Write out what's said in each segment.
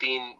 3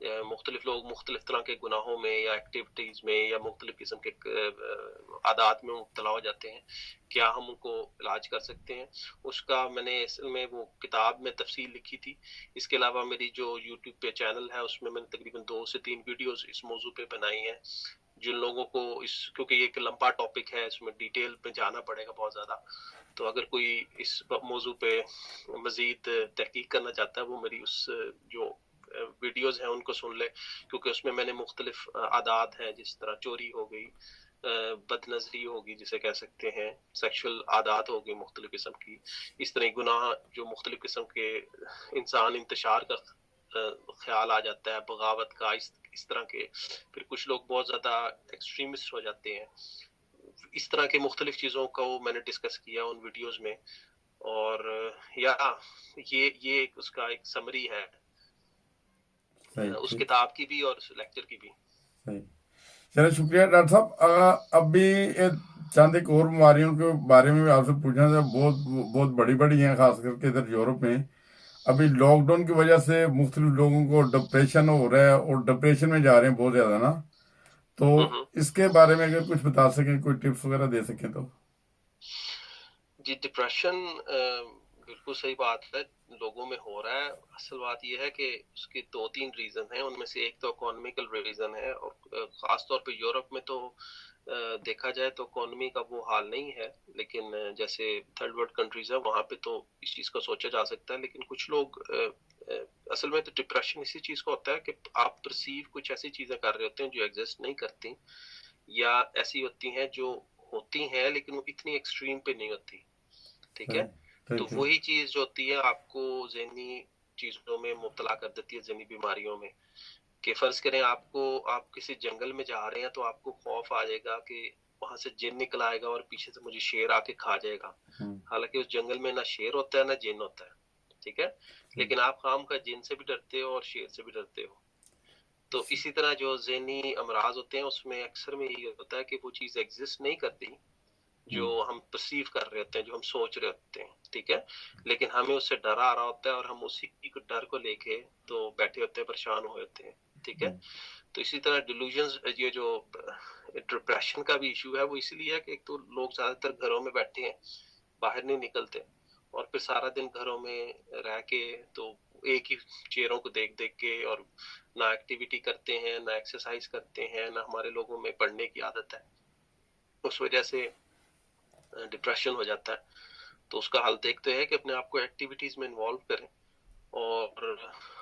مختلف لوگ مختلف طرح کے گناہوں میں یا ایکٹیویٹیز میں یا مختلف قسم کے عادات میں مبتلا ہو جاتے ہیں، کیا ہم ان کو علاج کر سکتے ہیں؟ اس کا میں نے اصل میں وہ کتاب میں تفصیل لکھی تھی. اس کے علاوہ میری جو یوٹیوب پہ چینل ہے اس میں نے تقریباً 2 سے 3 ویڈیوز اس موضوع پہ بنائی ہیں. جن لوگوں کو کیونکہ یہ ایک لمبا ٹاپک ہے، اس میں ڈیٹیل پہ جانا پڑے گا بہت زیادہ، تو اگر کوئی اس موضوع پہ مزید تحقیق کرنا چاہتا ہے وہ میری اس جو ویڈیوز ہیں ان کو سن لے، کیونکہ اس میں میں نے مختلف عادات ہیں، جس طرح چوری ہو گئی، بد نظری ہوگی جسے کہہ سکتے ہیں، سیکشل عادات ہوگی مختلف قسم کی، اس طرح گناہ جو مختلف قسم کے انسان انتشار کا خیال آ جاتا ہے، بغاوت کا، اس طرح کے، پھر کچھ لوگ بہت زیادہ ایکسٹریمسٹ ہو جاتے ہیں، اس طرح کے مختلف چیزوں کو میں نے ڈسکس کیا ان ویڈیوز میں. اور یا یہ اس کا ایک سمری ہے صحیح اس ٹھیک کتاب کی بھی اور اس لیکچر کی بھی. صحیح. چلے شکریہ ڈاکٹر صاحب. اب بھی چند ایک اور بیماریوں کے بارے میں آپ سے پوچھنا تھا، بہت بہت بڑی بڑی ہیں، خاص کر کے ادھر یورپ میں. ابھی لاک ڈاؤن کی وجہ سے مختلف لوگوں کو ڈپریشن ہو رہا ہے اور ڈپریشن میں جا رہے ہیں بہت زیادہ نا. تو اس کے بارے میں اگر کچھ بتا سکیں، کوئی ٹپس وغیرہ دے سکیں تو. جی ڈپریشن بالکل صحیح بات ہے، لوگوں میں ہو رہا ہے. اصل بات یہ ہے کہ اس کے 2-3 ریزن ہیں، ان میں سے ایک تو اکانومیکل ریزن ہے، اور خاص طور پہ یورپ میں تو دیکھا جائے تو اکانومی کا وہ حال نہیں ہے، لیکن جیسے تھرڈ ورلڈ کنٹریز ہے وہاں پہ تو اس چیز کا سوچا جا سکتا ہے. لیکن کچھ لوگ اصل میں تو ڈپریشن اسی چیز کا ہوتا ہے کہ آپ پرسیو کچھ ایسی چیزیں کر رہے ہوتے ہیں جو ایگزسٹ نہیں کرتی، یا ایسی ہوتی ہیں جو ہوتی ہیں لیکن وہ اتنی ایکسٹریم پہ نہیں ہوتی. ٹھیک ہے، صحیح تو ٹھیک وہی چیز جو ہوتی ہے آپ کو ذہنی چیزوں میں مبتلا کر دیتی ہے، ذہنی بیماریوں میں. کہ فرض کریں آپ کسی جنگل میں جا رہے ہیں تو آپ کو خوف آ جائے گا کہ وہاں سے جن نکل آئے گا اور پیچھے سے مجھے شیر آ کے کھا جائے گا. حالانکہ اس جنگل میں نہ شیر ہوتا ہے نہ جن ہوتا ہے. ٹھیک ہے، لیکن آپ خام کا جن سے بھی ڈرتے ہو اور شیر سے بھی ڈرتے ہو. تو اسی طرح جو ذہنی امراض ہوتے ہیں اس میں اکثر میں یہ ہوتا ہے کہ وہ چیز ایگزسٹ نہیں کرتی جو ہم پرسیو کر رہے ہوتے ہیں، جو ہم سوچ رہے ہوتے ہیں. ٹھیک ہے، لیکن ہمیں اس سے ڈر آ رہا ہوتا ہے اور ہم اسی ڈر کو لے کے تو بیٹھے ہوتے ہیں، پریشان ہوئے ہوتے ہیں. ٹھیک ہے، تو اسی طرح ڈیلوژنز، یہ جو ڈپریشن کا بھی ایشو ہے وہ اسی لیے ہے کہ ایک تو لوگ زیادہ تر گھروں میں بیٹھے ہیں، باہر نہیں نکلتے، اور پھر سارا دن گھروں میں رہ کے تو ایک ہی چیئروں کو دیکھ دیکھ کے، اور نہ ایکٹیویٹی کرتے ہیں نہ ایکسرسائز کرتے ہیں، نہ ہمارے لوگوں میں پڑھنے کی عادت ہے. اس وجہ سے ڈپریشن ہو جاتا ہے. تو اس کا حل ایک تو ہے کہ اپنے آپ کو ایکٹیویٹیز میں انوالو کریں اور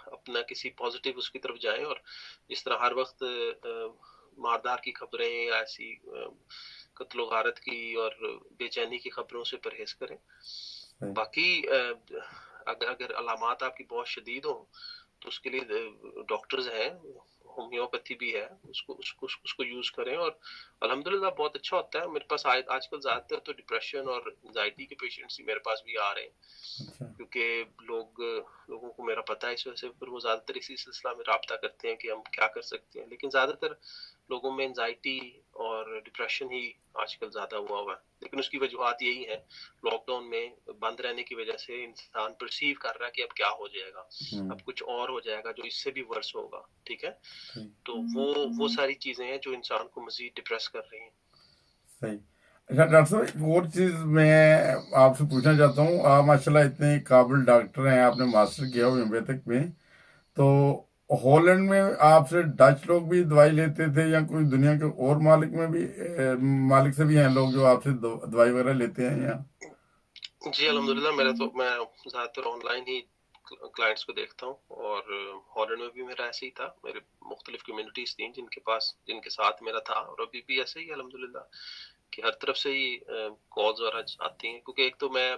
اپنا کسی پازیٹیو اس کی طرف جائیں، اور جس طرح ہر وقت ماردار کی خبریں یا ایسی قتل و غارت کی اور بے چینی کی خبروں سے پرہیز کریں. باقی اگر علامات آپ کی بہت شدید ہوں تو اس کے لیے ڈاکٹرز ہیں، ہومیوپیتھی بھی ہے، اس کو یوز کریں، اور الحمدللہ بہت اچھا ہوتا ہے. میرے پاس آج کل زیادہ تر تو ڈپریشن اور انزائٹی کے پیشنٹس ہی میرے پاس بھی آ رہے ہیں، کیونکہ لوگوں کو میرا پتہ ہے، اس وجہ سے پھر وہ زیادہ تر اسی سلسلہ میں رابطہ کرتے ہیں کہ ہم کیا کر سکتے ہیں. لیکن زیادہ تر لوگوں میں انزائٹی اور ڈپریشن ہی آج کل زیادہ ہوا ہے. لیکن اس کی وجوہات یہی ہیں، لاک ڈاؤن میں بند رہنے کی وجہ سے انسان پرسیو کر رہا ہے کہ اب کیا ہو جائے گا، اب کچھ اور ہو جائے گا جو اس سے بھی ورس ہوگا. ٹھیک ہے، تو وہ ساری چیزیں ہیں جو انسان کو مزید ڈپریس کر رہی ہیں. صحیح. اچھا ڈاکٹر صاحب، ایک اور چیز میں آپ سے پوچھنا چاہتا ہوں. آپ ماشاء اللہ اتنے قابل ڈاکٹر ہیں، آپ نے ماسٹر کیا ہومیوپیتھک میں، تو ہالینڈ میں آپ سے ڈچ لوگ بھی دوائی لیتے تھے یا کوئی دنیا کے اور مالک سے بھی ہیں لوگ جو آپ سے دوائی وغیرہ لیتے ہیں یا؟ جی الحمدللہ، میں زیادہ تر آن لائن ہی کلائنٹس کو دیکھتا ہوں، اور ہالینڈ میں بھی میرا ایسے ہی تھا. میرے مختلف کمیونٹیز تھیں جن کے ساتھ میرا تھا، اور ابھی بھی ایسے ہی الحمدللہ کہ ہر طرف سے ہی کالز وغیرہ آتی ہیں. کیونکہ ایک تو میں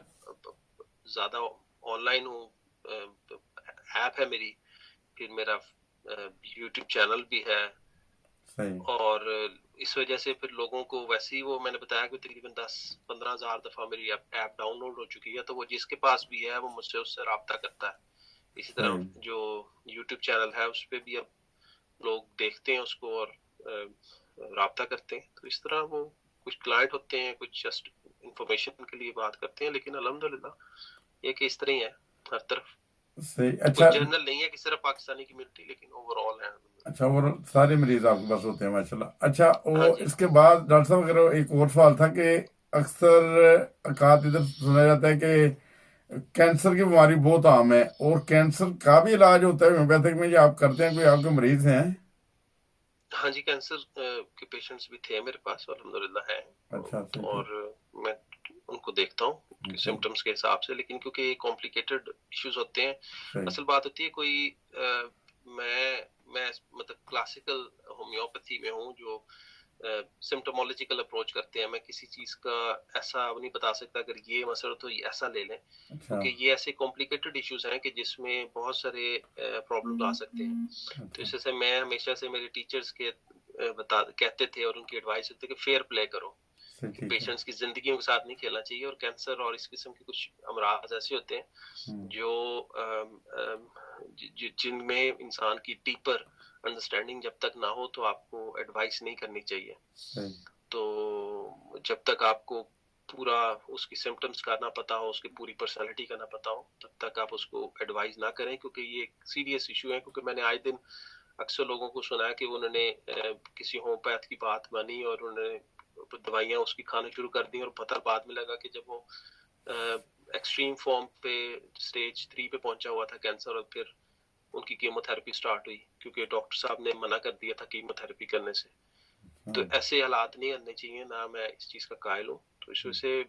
زیادہ آن لائن ہوں، ایپ ہے میری، پھر میرا یوٹیوب چینل بھی ہے، اور اس وجہ سے پھر لوگوں کو ویسے ہی وہ میں نے بتایا کہ تقریباً 10-15 ہزار دفعہ میری ایپ ڈاؤن لوڈ ہو چکی ہے، تو وہ جس کے پاس بھی ہے وہ مجھ سے اس سے رابطہ کرتا ہے. اسی طرح جو یوٹیوب چینل ہے اس پہ بھی اب لوگ دیکھتے ہیں اس کو اور رابطہ کرتے ہیں. تو اس طرح وہ کچھ کلائنٹ ہوتے ہیں، کچھ جسٹ انفارمیشن کے لیے بات کرتے ہیں، لیکن الحمدللہ یہ کہ اس طرح ہی ہے ہر طرف. صحیح. کوئی اچھا جنرل نہیں ہے کہ صرف پاکستانی کمیونٹی، لیکن اوور آل ہے. اچھا، اور سارے مریض آپ کے پاس ہوتے ہیں ماشاء اللہ. اچھا، ہاں وہ جی. اس کے بعد ڈاکٹر صاحب اگر ایک اور سوال تھا کہ اکثر اوقات ادھر سنا جاتا ہے کہ کینسر کی بیماری بہت عام ہے، اور کینسر کا بھی علاج ہوتا ہے ہومیوپیتھک میں، یہ آپ کرتے ہیں؟ کوئی آپ کے مریض ہیں؟ ہاں جی، کینسر کے پیشنٹس بھی تھے میرے پاس، الحمدللہ ہے. اچھا صحیح اور میں ان کو دیکھتا ہوں صحیح سمٹمس کے حساب سے، لیکن کیونکہ یہ کمپلیکیٹڈ ایشوز ہوتے ہیں. صحیح. اصل بات ہوتی ہے کوئی میں مطلب کلاسیکل ہومیوپیتھی میں ہوں جو سمٹمولوجیکل اپروچ کرتے ہیں. میں کسی چیز کا ایسا نہیں بتا سکتا اگر یہ مسئلہ تو یہ ایسا لے لیں، اچھا کیونکہ یہ ایسے کمپلیکیٹڈ ایشوز ہیں کہ جس میں بہت سارے پرابلمز آ سکتے ہیں. تو اچھا اس وجہ سے میں ہمیشہ سے میرے ٹیچرز کے کہتے تھے اور ان کی ایڈوائس ہوتی ہے کہ فیئر پلے کرو، صحیح. کہ ٹھیک ہے. پیشنٹس کی زندگیوں کے ساتھ نہیں کھیلنا چاہیے. اور کینسر اور اس قسم کے کچھ امراض ایسے ہوتے ہیں جو جن میں انسان کی ڈیپر انڈرسٹینڈنگ جب تک نہ ہو تو آپ کو ایڈوائس نہیں کرنی چاہیے. صحیح. تو جب تک آپ کو پورا اس کی سمٹمز کا نہ پتا ہو، اس کی پوری پرسنالٹی کا نہ پتا ہو، تب تک آپ اس کو ایڈوائز نہ کریں، کیونکہ یہ ایک سیریس ایشو ہے. کیونکہ میں نے آئے دن اکثر لوگوں کو سنا ہے کہ انہوں نے کسی ہومیوپیتھ کی بات مانی اور انہوں نے دوائیاں اس کی کھانا شروع کر دی، اور پتہ بعد میں لگا کہ جب وہ ایکسٹریم فارم پہ سٹیج 3 پہ پہنچا ہوا تھا کینسر، اور پھر ان کی کیمو تھراپی سٹارٹ ہوئی کیونکہ ڈاکٹر صاحب نے منع کر دیا تھا کیمو تھراپی کرنے سے. تو ایسے حالات نہیں آنے چاہیے، نہ میں اس چیز کا قائل ہوں. تو اس وجہ سے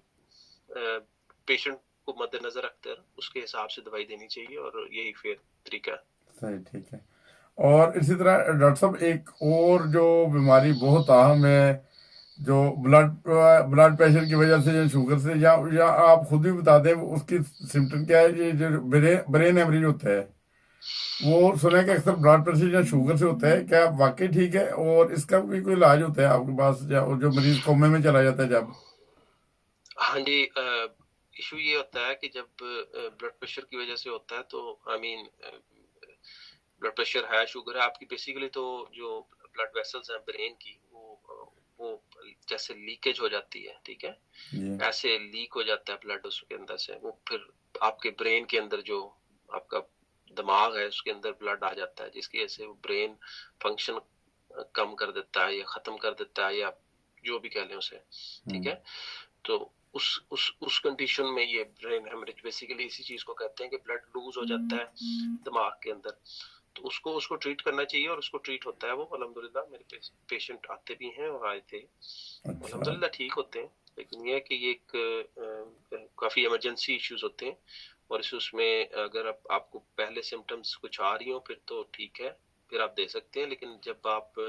پیشنٹ کو مد نظر رکھ کر اس کے حساب سے دوائی دینی چاہیے، اور یہی فیئر طریقہ ہے. صحیح. ٹھیک ہے. اور اسی طرح ڈاکٹر صاحب ایک اور جو بیماری بہت اہم ہے، جو بلڈ پریشر کی وجہ سے یا شوگر سے، یا آپ خود بھی بتا دیں اس کی سمٹم کیا ہے. یہ جو برین ہیمریج ہوتا ہے، وہ سنا ہے کہ اکثر بلڈ پریشر یا شوگر سے ہوتا ہے. کیا واقعی ٹھیک ہے؟ اور اس کا بھی کوئی علاج ہوتا ہے آپ کے پاس، جو مریض کومے میں چلا جاتا ہے جب؟ ہاں جی، ایشو یہ ہوتا ہے کہ جب بلڈ پریشر کی وجہ سے ہوتا ہے تو بلڈ پریشر ہے، شوگر ہے آپ کی، بیسیکلی تو جو بلڈ ویسلز ہیں برین کی وہ جیسے لیکیج ہو جاتی ہے. ٹھیک ہے، ایسے لیک ہو جاتا ہے بلڈ اس کے اندر سے. وہ پھر آپ کے برین کے اندر جو آپ کا دماغ ہے اس کے اندر بلڈ آ جاتا ہے، جس کی وجہ سے وہ برین فنکشن کم کر دیتا ہے یا ختم کر دیتا ہے، یا جو بھی کہہ لیں اسے. ٹھیک ہے، تو اس کنڈیشن میں یہ برین ہیمریج بیسیکلی اسی چیز کو کہتے ہیں کہ بلڈ لوز ہو جاتا ہے دماغ کے اندر. تو اس کو ٹریٹ کرنا چاہیے، اور اس کو ٹریٹ ہوتا ہے. وہ الحمدللہ میرے پیشنٹ آتے بھی ہیں اور آئے تھے، الحمدللہ ٹھیک ہوتے ہیں. لیکن یہ ہے کہ یہ ایک کافی ایمرجنسی ایشوز ہوتے ہیں، اور اس میں اگر آپ کو پہلے سمٹمز کچھ آ رہی ہوں پھر تو ٹھیک ہے، پھر آپ دے سکتے ہیں. لیکن جب آپ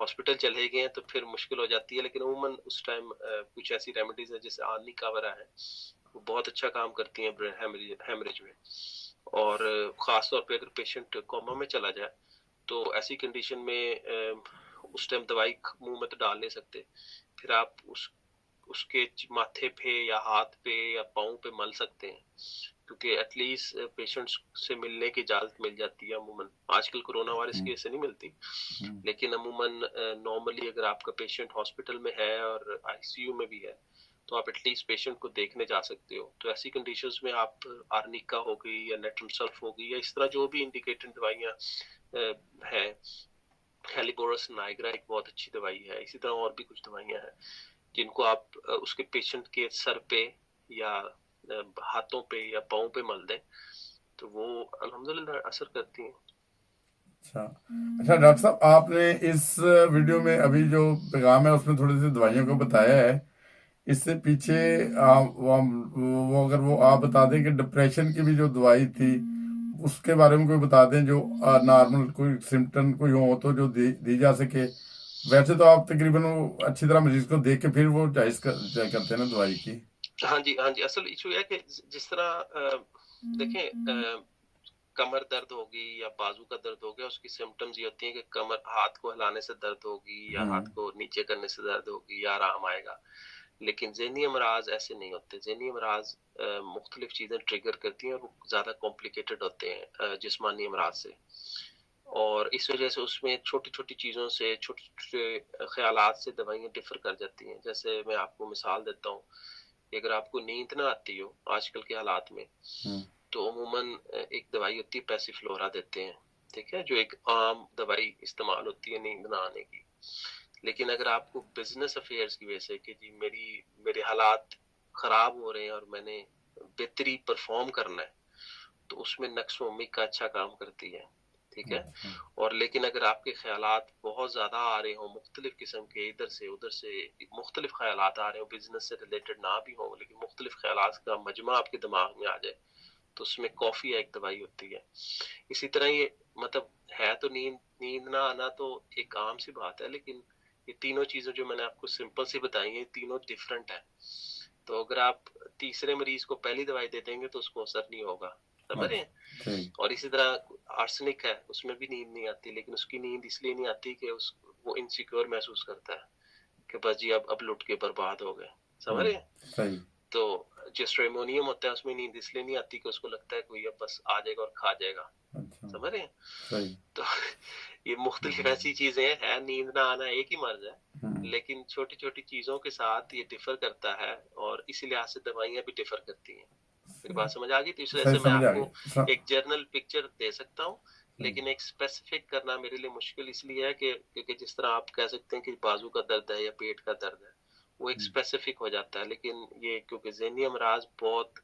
ہاسپٹل چلے گئے ہیں تو پھر مشکل ہو جاتی ہے. لیکن عموماً اس ٹائم کچھ ایسی ریمیڈیز ہیں جیسے آنی کاورا ہے، وہ بہت اچھا کام کرتی ہیں برین ہیمریج میں. اور خاص طور پہ اگر پیشنٹ کوما میں چلا جائے تو ایسی کنڈیشن میں اس ٹائم دوائی منہ میں تو ڈال نہیں سکتے، پھر آپ اس کے ماتھے پہ یا ہاتھ پہ یا پاؤں پہ مل سکتے ہیں، کیونکہ ایٹ لیسٹ پیشنٹس سے ملنے کی اجازت مل جاتی ہے. عموماً آج کل کرونا وائرس کی وجہ سے نہیں ملتی، لیکن عموماً نارملی اگر آپ کا پیشنٹ ہاسپٹل میں ہے اور آئی سی یو میں بھی ہے تو آپ ایٹ لیسٹ پیشنٹ کو دیکھنے جا سکتے ہو. تو ایسی کنڈیشنز میں آپ آرنیکا ہو گئی یا نیٹرم سلف ہو گئی یا اس طرح جو بھی انڈیکیٹڈ دوائیاں ہیں، ہیلیبورس نائگرا ایک بہت اچھی دوائی ہے، اسی طرح اور بھی کچھ دوائیاں ہیں جن کو آپ اس کے پیشنٹ کے سر پہ یا ہاتھوں پہ یا پاؤں پہ مل دیں تو وہ الحمدللہ اثر کرتی ہیں. اچھا ڈاکٹر صاحب، آپ نے اس ویڈیو میں ابھی جو پیغام ہے اس میں تھوڑی سی دوائیوں کو بتایا ہے. اس سے پیچھے وہ اگر وہ آپ بتا دیں کہ ڈپریشن کی بھی جو دوائی تھی اس کے بارے میں کوئی بتا دیں، جو نارمل کوئی سمٹم کوئی ہو تو جو دی جا سکے. ویسے تو آپ تقریباً وہ اچھی طرح مریض کو دیکھ کے پھر وہ چوائس کرتے ہیں نا دوائی کی. ہاں جی ہاں جی، اصل ایشو یہ ہے کہ جس طرح دیکھیں کمر درد ہوگی یا بازو کا درد ہو گیا، اس کی سمٹمز یہ ہوتی ہیں کہ کمر ہاتھ کو ہلانے سے درد ہوگی یا ہاتھ کو نیچے کرنے سے درد ہوگی یا آرام آئے گا. لیکن ذہنی امراض ایسے نہیں ہوتے. ذہنی امراض مختلف چیزیں ٹریگر کرتی ہیں اور وہ زیادہ کمپلیکیٹڈ ہوتے ہیں جسمانی امراض سے، اور اس وجہ سے اس میں چھوٹی چھوٹی چیزوں سے چھوٹے چھوٹے خیالات سے دوائیاں ڈفر کر جاتی ہیں. جیسے میں آپ کو مثال دیتا ہوں کہ اگر آپ کو نیند نہ آتی ہو آج کل کے حالات میں تو عموماً ایک دوائی ہوتی ہے پیسیفلورا دیتے ہیں، ٹھیک ہے، جو ایک عام دوائی استعمال ہوتی ہے نیند نہ آنے کی. لیکن اگر آپ کو بزنس افیئرس کی وجہ سے کہ جی میرے حالات خراب ہو رہے ہیں اور میں نے بہتری پرفارم کرنا ہے، تو اس میں نقش و امید کا اچھا کام کرتی ہے، ٹھیک ہے. اور لیکن اگر آپ کے خیالات بہت زیادہ آ رہے ہوں مختلف قسم کے، ادھر سے ادھر سے مختلف خیالات آ رہے ہوں، بزنس سے ریلیٹڈ نہ بھی ہوں لیکن مختلف خیالات کا مجمع آپ کے دماغ میں آ جائے، تو اس میں کافی ایک دوائی ہوتی ہے. اسی طرح یہ مطلب ہے تو نیند نہ آنا تو ایک عام سی بات ہے، لیکن یہ تینوں چیزیں جو میں نے آپ کو سمپل سی بتائی ہیں تینوں ڈیفرنٹ ہیں. تو اگر آپ تیسرے مریض کو پہلی دوائی دے دیں گے تو اس کو اثر نہیں ہوگا، سمجھ رہے ہیں. اور اسی طرح آرسنک ہے، اس میں بھی نیند نہیں آتی، لیکن اس کی نیند اس لیے نہیں آتی کہ وہ انسیکیور محسوس کرتا ہے کہ بس جی اب لٹ کے برباد ہو گئے، سمجھ رہے ہیں. تو جو اسٹریمونیم ہوتا ہے اس میں نیند اس لیے نہیں آتی کہ اس کو لگتا ہے کوئی اب بس آ جائے گا اور کھا جائے گا، سمجھ رہے ہیں. تو یہ مختلف ایسی چیزیں ہیں، نیند نہ آنا ایک ہی مرض ہے، لیکن چھوٹی چھوٹی چیزوں کے ساتھ یہ ڈفر کرتا ہے، اور اسی لحاظ سے دوائیاں بھی ڈفر کرتی ہیں. میری بات سمجھ آ گئی؟ تو اس وجہ سے میں آپ کو ایک جنرل پکچر دے سکتا ہوں، لیکن ایک اسپیسیفک کرنا میرے لیے مشکل اس لیے ہے کہ کیونکہ جس طرح آپ کہہ سکتے ہیں کہ بازو کا درد ہے یا پیٹ کا درد ہے، وہ ایک اسپیسیفک ہو جاتا ہے. لیکن یہ کیونکہ ذہنی امراض بہت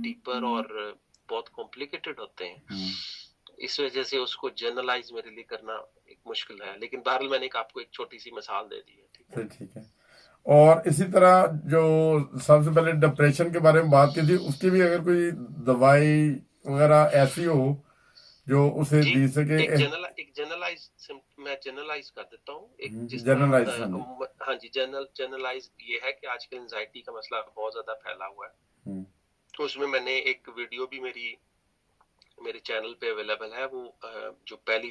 ڈیپر اور بہت کمپلیکیٹڈ ہوتے ہیں، اس وجہ سے اس کو جنرلائز میرے لیے کرنا ایک مشکل ہے. لیکن بہرحال میں نے آپ کو ایک چھوٹی سی مثال دے دی ہے. ٹھیک ہے. اور اسی طرح جو سب سے پہلے ڈپریشن کے بارے میں بات کی تھی، اس کی بھی اگر کوئی دوائی وغیرہ ایسی ہو جو اسے دی سکے. میں جنرلائز کر دیتا ہوں. ایک جس جنرلائز، طرح ہاں جی جنرلائز یہ ہے کہ آج کل انزائٹی کا مسئلہ بہت زیادہ پھیلا ہوا ہے. اس میں نے ایک ویڈیو بھی میرے چینل پہ اویلیبل ہے، وہ جو پہلی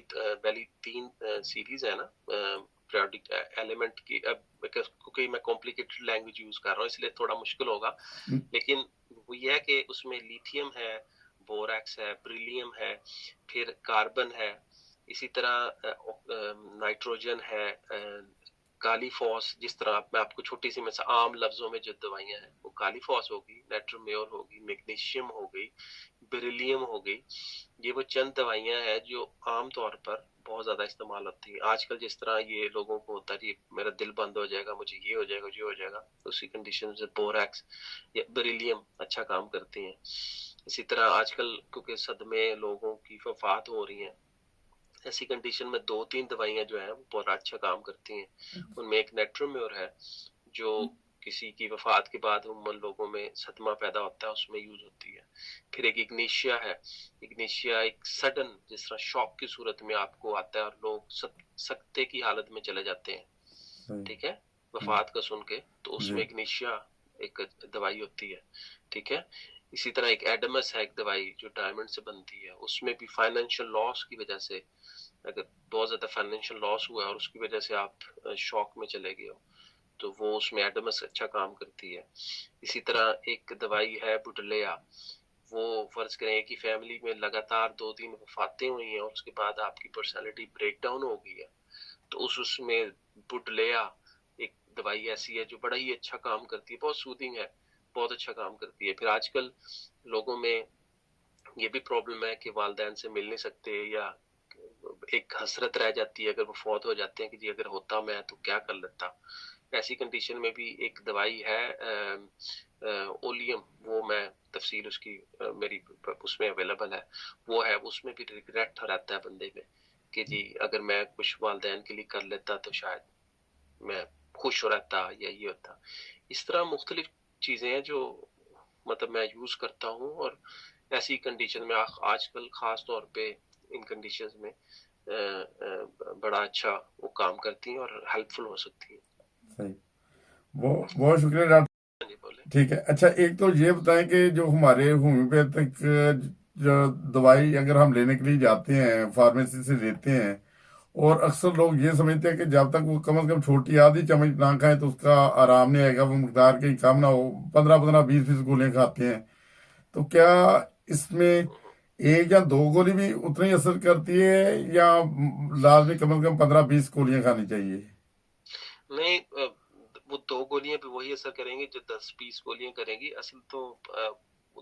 3 سیریز ہے نا پیریوڈک ایلیمنٹ کی، کیونکہ میں کمپلیکیٹڈ لینگویج یوز کر رہا ہوں اس لیے تھوڑا مشکل ہوگا، لیکن وہ یہ ہے کہ اس میں لیتھیم ہے، بوریکس ہے، بریلیم ہے، پھر کاربن ہے، اسی طرح نائٹروجن ہے، کالی فوس. جس طرح میں آپ کو چھوٹی سی مثال عام لفظوں میں جو دوائیاں ہیں، وہ کالی فوس ہوگی، نیٹرومیور ہوگی، میگنیشیم ہو گئی، بیریلیم ہو گئی. یہ وہ چند دوائیاں ہیں جو عام طور پر بہت زیادہ استعمال ہوتی ہیں آج کل. جس طرح یہ لوگوں کو ہوتا ہے میرا دل بند ہو جائے گا، مجھے یہ ہو جائے گا، یہ ہو جائے گا، اسی کنڈیشن سے بوریکس یا بیریلیم اچھا کام کرتی ہیں. اسی طرح آج کل کیونکہ صدمے لوگوں کی وفات ہو رہی ہیں، ایسی کنڈیشن میں 2-3 دوائیاں جو ہیں وہ بہت اچھا کام کرتی ہیں. ان میں ایک نیٹرومیور ہے جو کسی کی وفات کے بعد عموماً لوگوں میں صدمہ پیدا ہوتا ہے، اس میں یوز ہوتی ہے. پھر ایک اگنیشیا ہے. اگنیشیا ایک سڈن جس طرح شاک کی صورت میں آپ کو آتا ہے اور لوگ سکتے کی حالت میں چلے جاتے ہیں، ٹھیک ہے، وفات کا سن کے، تو اس میں اگنیشیا ایک دوائی ہوتی ہے، ٹھیک ہے. اسی طرح ایک ایڈمس ہے، ایک دوائی جو ڈائمنڈ سے بنتی ہے. اس میں بھی فائنینشیل لاس کی وجہ سے، اگر بہت زیادہ فائنینشیل لاس ہوا ہے اور اس کی وجہ سے آپ شوق میں چلے گئے ہو، تو وہ اس میں ایڈمس اچھا کام کرتی ہے. اسی طرح ایک دوائی ہے بوڈلیا. وہ فرض کریں ایک ہی فیملی میں لگاتار 2-3 وفاتیں ہوئی ہیں اور اس کے بعد آپ کی پرسنالٹی بریک ڈاؤن ہو گئی ہے، تو اس میں بوڈلیا ایک دوائی ایسی ہے جو بڑا ہی اچھا کام کرتی ہے، بہت سودنگ ہے، بہت اچھا کام کرتی ہے. پھر آج کل لوگوں میں یہ بھی پرابلم ہے کہ والدین سے مل نہیں سکتے، یا ایک حسرت رہ جاتی ہے اگر وہ فوت ہو جاتے ہیں کہ جی اگر ہوتا میں تو کیا کر لیتا. ایسی کنڈیشن میں بھی ایک دوائی ہے اولیم، وہ میں تفصیل اس کی میری اس میں اویلیبل ہے، وہ ہے. اس میں بھی ریگریٹ رہتا ہے بندے میں کہ جی اگر میں کچھ والدین کے لیے کر لیتا تو شاید میں خوش رہتا یا یہ ہوتا. اس طرح مختلف چیزیں ہیں جو مطلب میں یوز کرتا ہوں، اور ایسی کنڈیشن میں آج کل خاص طور پہ ان کنڈیشنز میں بڑا اچھا وہ کام کرتی ہیں اور ہیلپ فل ہو سکتی ہیں. صحیح، بہت شکریہ ڈاکٹر. ٹھیک ہے. اچھا ایک تو یہ بتائیں کہ جو ہمارے ہومیوپیتھک جو دوائی اگر ہم لینے کے لیے جاتے ہیں فارمیسی سے لیتے ہیں، اور اکثر لوگ یہ سمجھتے ہیں کہ جب تک وہ کم از کم چھوٹی آدھی چمچ نہ کھائیں تو اس کا آرام نہیں آئے گا، وہ مقدار کہیں کم نہ ہو، 15-20 گولیاں کھاتے ہیں. تو کیا اس میں ایک یا 2 گولی بھی اتنا ہی اثر کرتی ہے، یا لازمی کم از کم 15-20 گولیاں کھانی چاہیے؟ نہیں، وہ 2 گولیاں بھی وہی اثر کریں گی جو 10-20 گولیاں کریں گی. اصل تو وہ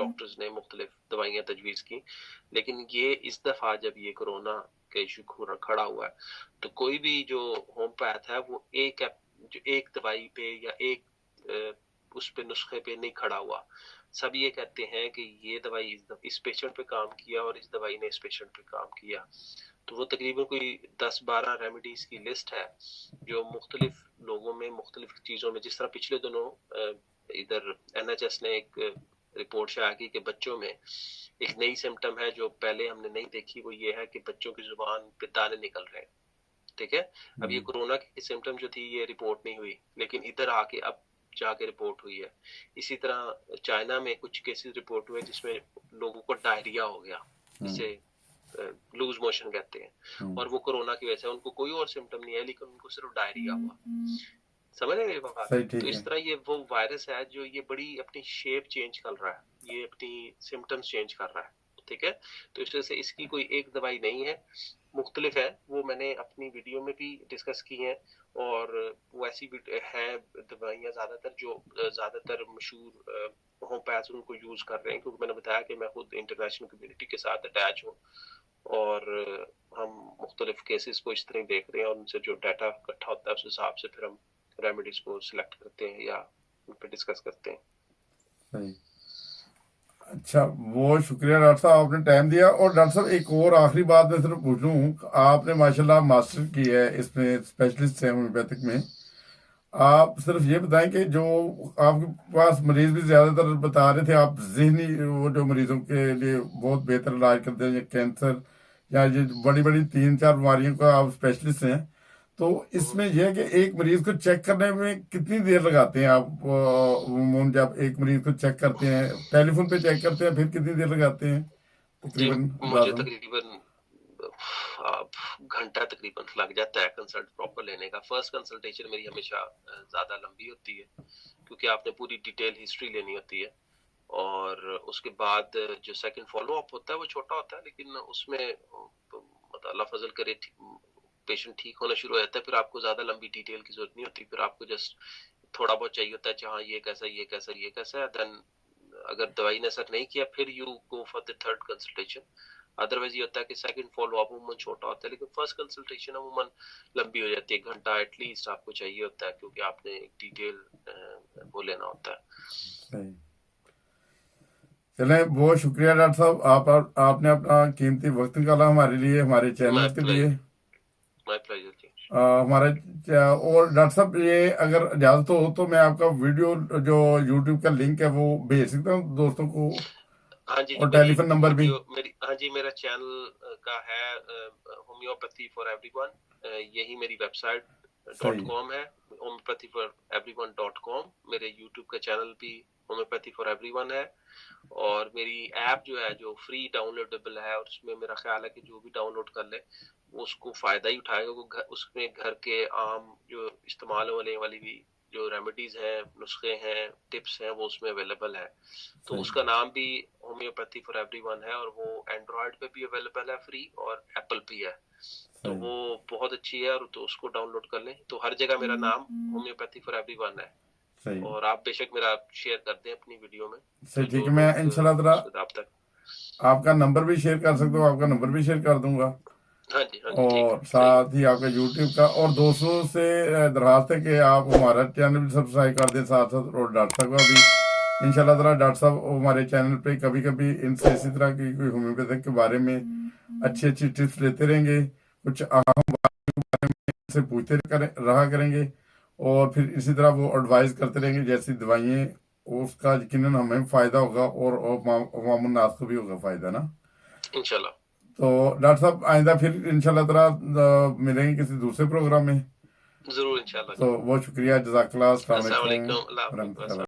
ڈاکٹرز نے مختلف دوائیاں تجویز کی، لیکن یہ اس دفعہ جب یہ کرونا کا ایشو کھڑا ہوا ہے تو کوئی بھی جو ہوم پیتھ ہے وہ ایک دوائی پہ یا ایک اس پہ نسخے پہ نہیں کھڑا ہوا. سب یہ کہتے ہیں کہ یہ دوائی اس پیشنٹ پہ کام کیا اور اس دوائی نے اس پیشنٹ پہ کام کیا. تو وہ تقریباً کوئی 10-12 ریمیڈیز کی لسٹ ہے جو مختلف لوگوں میں مختلف چیزوں میں، جس طرح پچھلے دنوں ادھر NHS نے ایک رپورٹ شائع کی کہ بچوں میں ایک نئی سمٹم ہے جو پہلے ہم نے نہیں دیکھی، وہ یہ ہے کہ بچوں کی زبان پہ دانے نکل رہے ہیں. ٹھیک ہے، اب یہ کورونا کی سمٹم جو تھی یہ رپورٹ نہیں ہوئی، لیکن ادھر آ کے اب جا کے رپورٹ ہوئی ہے. اسی طرح چائنا میں کچھ کیسز رپورٹ ہوئے جس میں لوگوں کو ڈائریا ہو گیا، جسے لوز موشن کہتے ہیں، اور وہ کورونا کی وجہ سے ان کو کوئی اور سمٹم نہیں ہے لیکن ان کو صرف ڈائریا ہوا. سمجھ رہے میری بات؟ تو اس طرح یہ وہ وائرس ہے جو یہ بڑی اپنی شیپ چینج کر رہا ہے، یہ اپنی سمٹمز چینج کر رہا ہے. ٹھیک ہے، تو اس وجہ سے اس کی کوئی ایک دوائی نہیں ہے، مختلف ہے. وہ میں نے اپنی ویڈیو میں بھی ڈسکس کی ہیں، اور وہ ایسی بھی ہیں دوائیاں زیادہ تر مشہور ہوم پیتھ ان کو یوز کر رہے ہیں، کیونکہ میں نے بتایا کہ میں خود انٹرنیشنل کمیونٹی کے ساتھ اٹیچ ہوں، اور ہم مختلف کیسز کو اس طرح دیکھ رہے ہیں، اور ان سے جو ڈیٹا اکٹھا ہوتا ہے اس حساب سے پھر ہم ریمیڈیز کو سلیکٹ کرتے ہیں یا ان پہ ڈسکس کرتے ہیں. صحیح. اچھا، بہت شکریہ ڈاکٹر صاحب، آپ نے ٹائم دیا. اور ڈاکٹر صاحب ایک اور آخری بات میں صرف پوچھ لوں، آپ نے ماشاءاللہ ماسٹر کی ہے اس میں، اسپیشلسٹ ہیں ہومیوپیتھک میں. آپ صرف یہ بتائیں کہ جو آپ کے پاس مریض بھی زیادہ تر بتا رہے تھے، آپ ذہنی وہ جو مریضوں کے لیے بہت بہتر علاج کرتے ہیں، یا کینسر یا یہ بڑی بڑی 3-4 بیماریوں کا آپ اسپیشلسٹ ہیں، تو اس میں یہ ہے کہ ایک مریض کو چیک کرنے میں کتنی دیر لگاتے ہیں آپ عموماً؟ جب ایک مریض کو چیک کرتے ہیں، ٹیلی فون پہ چیک کرتے ہیں، پھر کتنی دیر لگاتے ہیں جی تقریباً مجھے اندازاً؟ تقریباً گھنٹہ تقریباً لگ جاتا ہے کنسلٹ پراپر لینے کا. فرسٹ کنسلٹیشن میری ہمیشہ زیادہ لمبی ہوتی ہے کیونکہ آپ نے پوری ڈیٹیل ہسٹری لینی ہوتی ہے، اور اس کے بعد جو سیکنڈ فالو اپ ہوتا ہے وہ چھوٹا ہوتا ہے، لیکن اس میں اللہ فضل کرے پیشنٹ ٹھیک ہونا شروع ہو جاتا ہے، پھر آپ کو زیادہ لمبی ڈیٹیل کی ضرورت نہیں ہوتی. پھر آپ کو جسٹ تھوڑا بہت چاہیے ہوتا ہے کہ ہاں یہ کیسا یہ کیسا یہ کیسا ہے. دین اگر دوائی نے اثر نہیں کیا پھر you go for the third consultation. Otherwise یہ ہوتا ہے کہ سیکنڈ فالو اپ عموماً چھوٹا ہوتا ہے، لیکن فرسٹ کنسلٹیشن عموماً لمبی ہو جاتی ہے. گھنٹہ ایٹ لیسٹ آپ کو چاہیے ہوتا ہے، کیونکہ آپ نے ایک ڈیٹیل وہ لینا ہوتا ہے. صحیح. چلیں، بہت شکریہ ڈاکٹر صاحب، آپ نے اپنا قیمتی وقت نکالا ہمارے لیے، ہمارے چینل کے لیے. مائی پلیجر جی. ہمارا اور ڈاکٹر صاحب یہ اگر اجازت ہو تو میں آپ کا ویڈیو جو یوٹیوب کا لنک ہے وہ بھیج سکتا ہوں دوستوں کو، ہاں جی، اور ٹیلی فون نمبر بھی. ہاں جی، میرا چینل کا ہے ہومیوپیتھی فار ایوری ون، یہی میری ویب سائٹ .com ہے، homeopathy for every one .com. میرے یوٹیوب کا چینل بھی ہومیوپیتھی فار ایوری ون ہے، اور میری ایپ جو ہے جو فری ڈاؤن لوڈیبل ہے، اور اس میں میرا خیال ہے کہ جو بھی ڈاؤن لوڈ کر لے وہ اس کو فائدہ ہی اٹھائے گا. وہ اس میں گھر کے عام جو استعمال ہونے والی بھی جو ریمیڈیز ہیں، نسخے ہیں، ٹپس ہیں، وہ اس میں اویلیبل ہے. تو اس کا نام بھی ہومیوپیتھی فار ایوری ون ہے، اور وہ اینڈرائڈ پہ بھی اویلیبل ہے فری، اور ایپل پہ ہے. تو وہ بہت اچھی ہے، اور تو اس کو ڈاؤن لوڈ کر لیں. تو ہر جگہ میرا نام ہومیوپیتھی فار ایوری ون ہے، اور آپ بے شک میرا شیئر کر دیں اپنی ویڈیو میں. ٹھیک ہے، میں انشاءاللہ تعالی آپ کا نمبر بھی شیئر کر سکتا ہوں، آپ کا نمبر بھی شیئر کر دوں گا، اور ساتھ ہی آپ کا یوٹیوب کا. اور دوستوں سے درخواست ہے کہ آپ ہمارا چینل بھی سبسکرائب کر دیں ساتھ ساتھ، اور ڈاکٹر صاحب کا بھی انشاءاللہ تعالیٰ. ڈاکٹر صاحب ہمارے چینل پہ کبھی کبھی ان سے اسی طرح کی کوئی ہومیوپیتھک کے بارے میں اچھی اچھی ٹپس لیتے رہیں گے، کچھ اہم باتوں کے بارے میں ان سے پوچھتے رہا کریں گے، اور پھر اسی طرح وہ ایڈوائز کرتے رہیں گے جیسی دوائیں، اس کا یقیناً ہمیں فائدہ ہوگا، اور عوام الناس کو بھی ہوگا فائدہ نا انشاءاللہ. تو ڈاکٹر صاحب آئندہ پھر انشاءاللہ تعالیٰ ملیں گے کسی دوسرے پروگرام میں. ضرور انشاءاللہ. تو بہت شکریہ، جزاک اللہ، السلام السلام علیکم علیکم، اللہ ورحمۃ اللہ.